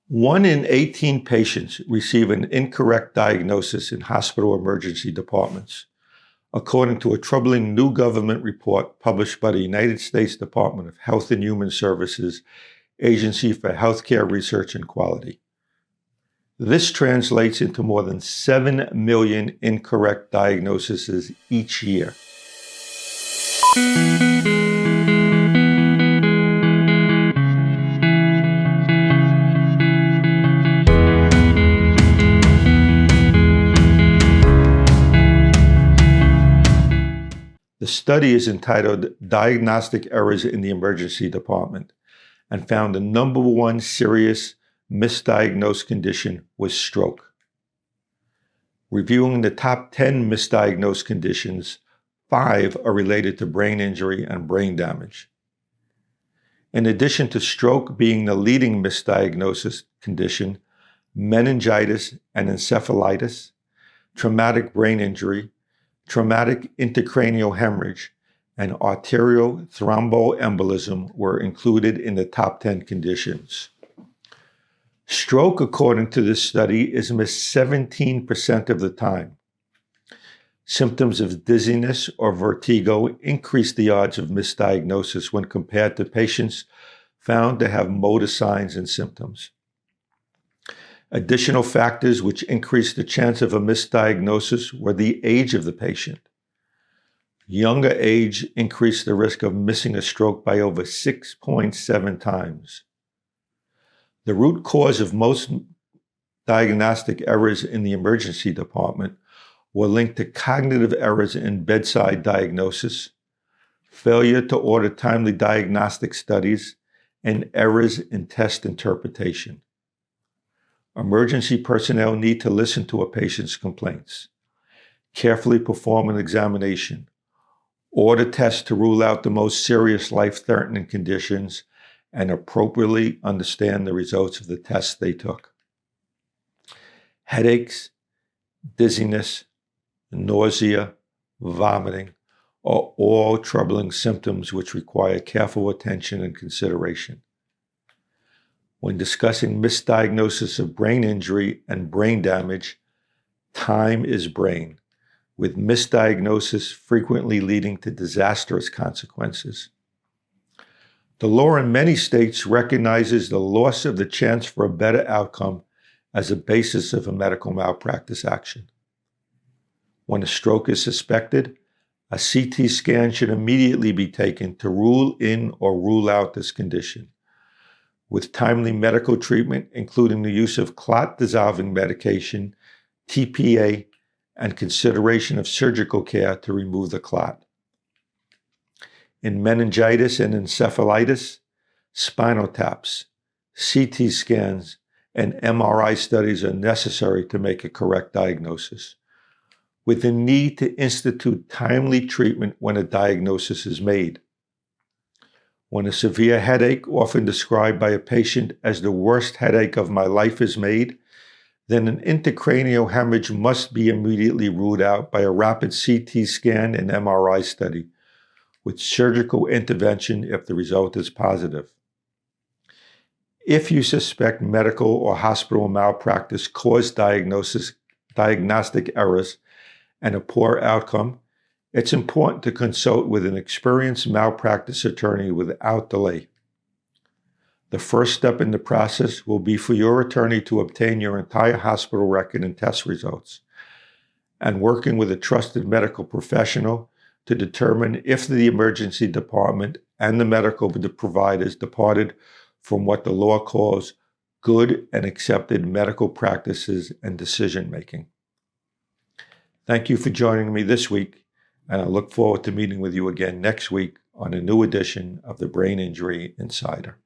1 in 18 patients receive an incorrect diagnosis in hospital emergency departments, according to a troubling new government report published by the United States Department of Health and Human Services, Agency for Healthcare Research and Quality. This translates into more than 7 million incorrect diagnoses each year. The study is entitled Diagnostic Errors in the Emergency Department and found the number one serious misdiagnosed condition was stroke. Reviewing the top 10 misdiagnosed conditions, 5 are related to brain injury and brain damage. In addition to stroke being the leading misdiagnosis condition, meningitis and encephalitis, traumatic brain injury, traumatic intracranial hemorrhage, and arterial thromboembolism were included in the top 10 conditions. Stroke, according to this study, is missed 17% of the time. Symptoms of dizziness or vertigo increase the odds of misdiagnosis when compared to patients found to have motor signs and symptoms. Additional factors which increased the chance of a misdiagnosis were the age of the patient. Younger age increased the risk of missing a stroke by over 6.7 times. The root cause of most diagnostic errors in the emergency department were linked to cognitive errors in bedside diagnosis, failure to order timely diagnostic studies, and errors in test interpretation. Emergency personnel need to listen to a patient's complaints, carefully perform an examination, order tests to rule out the most serious life-threatening conditions, and appropriately understand the results of the tests they took. Headaches, dizziness, nausea, vomiting are all troubling symptoms which require careful attention and consideration. When discussing misdiagnosis of brain injury and brain damage, time is brain, with misdiagnosis frequently leading to disastrous consequences. The law in many states recognizes the loss of the chance for a better outcome as a basis of a medical malpractice action. When a stroke is suspected, a CT scan should immediately be taken to rule in or rule out this condition, with timely medical treatment, including the use of clot-dissolving medication, TPA, and consideration of surgical care to remove the clot. In meningitis and encephalitis, spinal taps, CT scans, and MRI studies are necessary to make a correct diagnosis, with the need to institute timely treatment when a diagnosis is made. When a severe headache, often described by a patient as the worst headache of my life, is made, then an intracranial hemorrhage must be immediately ruled out by a rapid CT scan and MRI study, with surgical intervention if the result is positive. If you suspect medical or hospital malpractice caused diagnostic errors and a poor outcome, it's important to consult with an experienced malpractice attorney without delay. The first step in the process will be for your attorney to obtain your entire hospital record and test results, and working with a trusted medical professional to determine if the emergency department and the medical providers departed from what the law calls good and accepted medical practices and decision-making. Thank you for joining me this week, and I look forward to meeting with you again next week on a new edition of the Brain Injury Insider.